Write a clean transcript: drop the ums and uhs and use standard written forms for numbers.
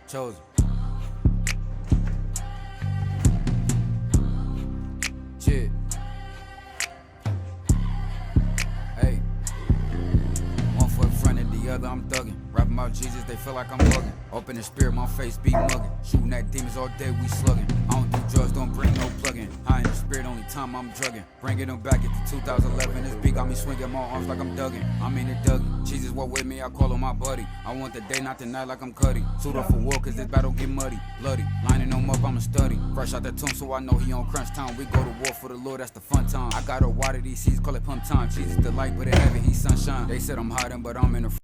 Chosen. Shit. Hey. One foot in front of the other, I'm thugging. Rapping about Jesus, they feel like I'm bugging. Open the spirit, my face be mugging. Shooting at demons all day, we slugging. I don't do drugs, don't bring no plug-in. High in the spirit, only time I'm drugging. Bringing them back into 2011. This beat got me swinging my arms like I'm dugging. I mean it Dougie. Jesus walk with me, I call him my buddy. I want the day, not the night like I'm Cuddy. Suit up for war, cause this battle get muddy. Bloody, lining them up, I'ma study. Fresh out the tomb, so I know he on crunch time. We go to war for the Lord, that's the fun time. I got a water these seas, call it pump time. Jesus the light, but in heaven, he's sunshine. They said I'm hiding, but I'm in the